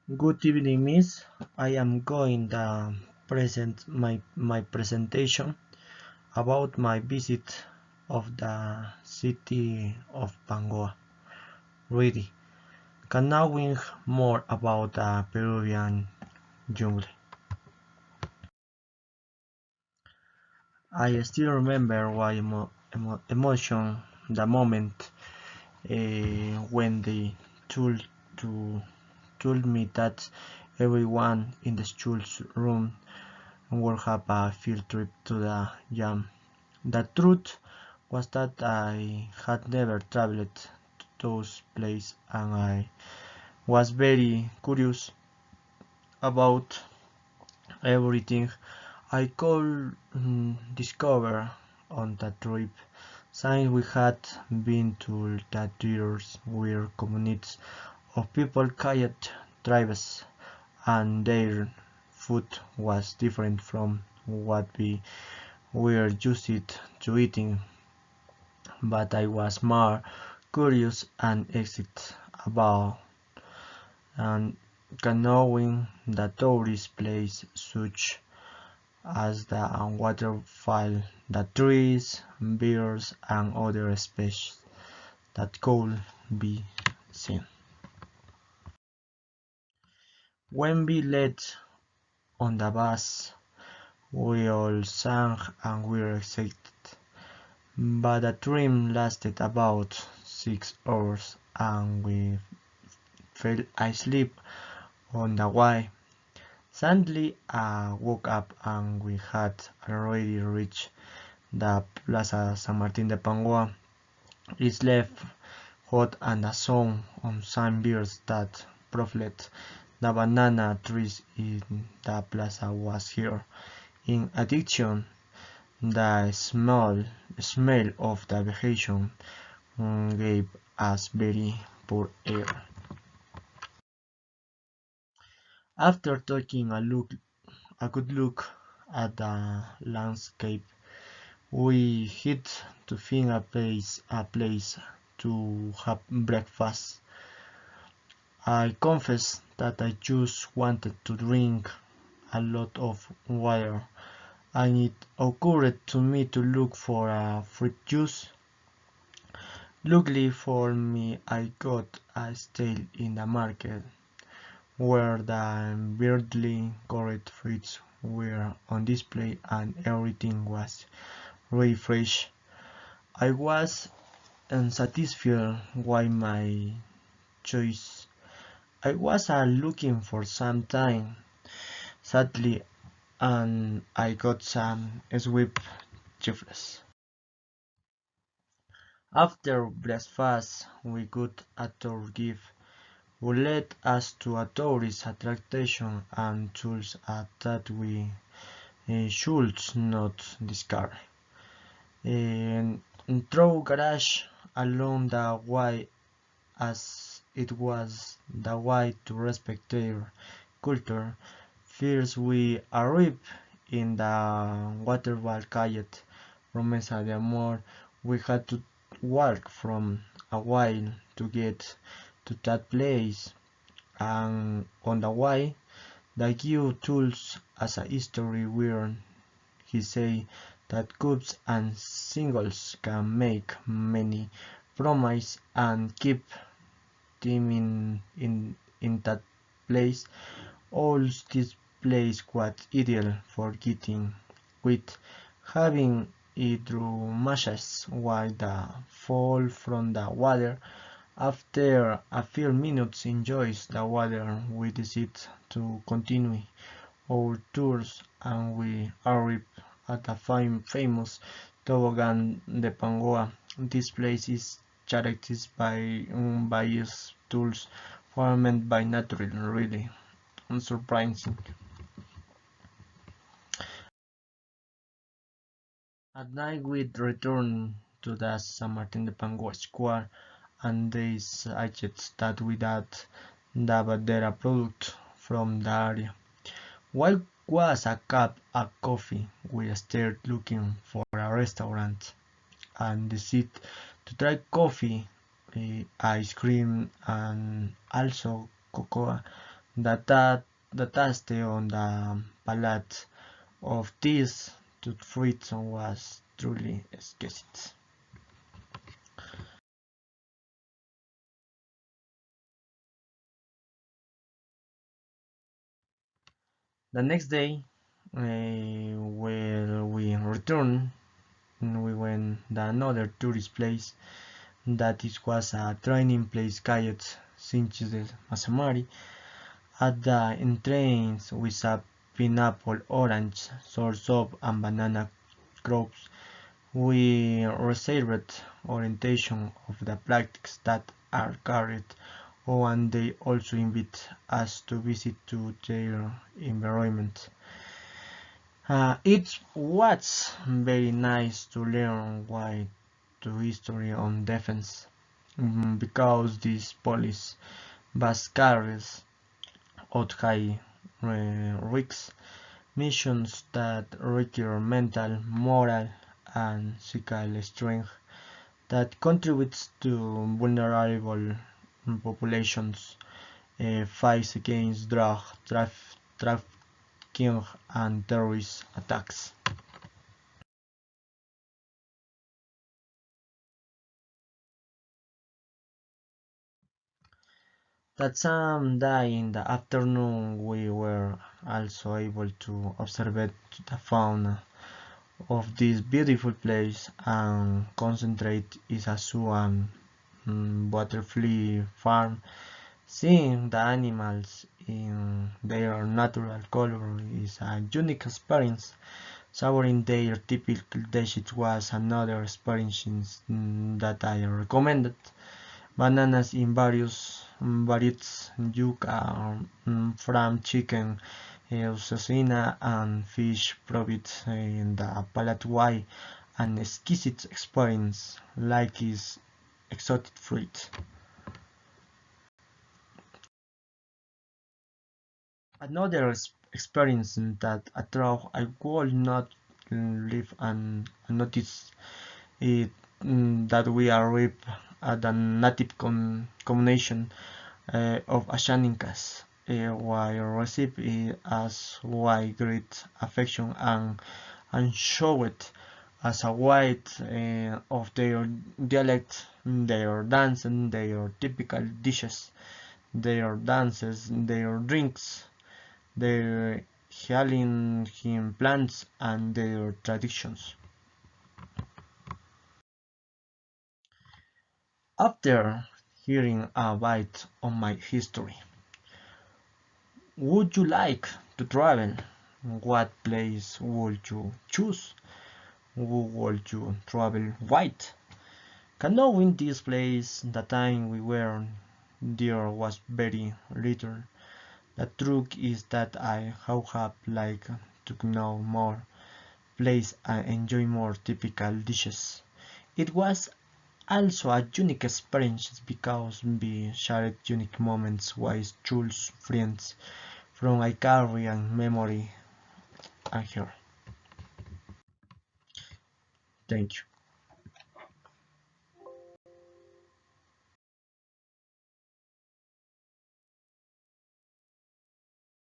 Good evening, Miss. I am going to present my presentation about my visit of the city of Pangoa. Ready. Can knowing more about the Peruvian jungle. I still remember why emotion the moment when they told to told me that everyone in the school's room would have a field trip to the jam. The truth was that I had never traveled to those places and I was very curious about everything I could discover on that trip. Since we had been to the theaters where communities of people kayak tribes and their food was different from what we were used to eating, but I was more curious and excited about and knowing the tourist places such as the waterfall, the trees, birds, and other species that could be seen. When we left on the bus, we all sang and were excited, but the trip lasted about 6 hours and we fell asleep on the way. Suddenly I woke up and we had already reached the Plaza San Martín de Pangoa. It left hot and the sun on some birds that profiled the banana trees in the plaza was here. In addition, the smell of the vegetation gave us very poor air. After taking a good look at the landscape, we hit to find a place to have breakfast. I confess that I just wanted to drink a lot of water, and it occurred to me to look for a fruit juice. Luckily for me, I got a stall in the market where the weirdly colored fruits were on display and everything was really fresh. I was unsatisfied with my choice. I was looking for some time, sadly, and I got some sweet chiffles. After breakfast, we got a tour guide who led us to a tourist attraction and tools that we should not discard. And through garage along the way as it was the way to respect their culture. First we arrived in the waterfall kayak Promesa de Amor. We had to walk from a while to get to that place, and on the way the guide told us a history where he said that couples and singles can make many promises and keep them in that place. All this place was ideal for getting with having it through masses while the fall from the water. After a few minutes enjoys the water, we decided to continue our tours and we arrived at the famous toboggan de Pangoa. This place is characterized by its tools formed by nature, really unsurprising. At night we returned to the San Martin de Pangoa Square and they suggested that we had the Bandera product from the area. While was a cup of coffee, we started looking for a restaurant and decided to try coffee, ice cream, and also cocoa. The taste on the palate of these two fruits was truly exquisite. The next day, when we returned, we went to another tourist place that it was a training place called Cinches de Masamari. At the entrance we saw pineapple, orange, soursop and banana crops. We reserved orientation of the practices that are carried on, and they also invite us to visit to their environment. It was very nice to learn why to history on defense, because these police bus carries out high risks missions that require mental, moral, and physical strength that contributes to vulnerable populations fight against drug trafficking and terrorist attacks. That same day in the afternoon we were also able to observe the fauna of this beautiful place and concentrate is a zoo and butterfly farm. Seeing the animals in their natural color is a unique experience. Savoring their typical dishes was another experience that I recommended. Bananas in various varieties, yuca from chicken, cecina and fish provide in the palate wide an exquisite experience like is exotic fruit. Another experience that I thought I would not live and notice it that we arrived at a native combination of Ashaninkas, while received as wide great affection and showed as a white of their dialect, their dance and their typical dishes, their dances, their drinks, their healing plants and their traditions. After hearing a bit on my history, would you like to travel? What place would you choose? Who would you travel with? Can knowing this place, the time we were there was very little. The truth is that I have like to know more place and enjoy more typical dishes. It was also a unique experience because we shared unique moments with Jules' friends from I carry and memory and here. Thank you.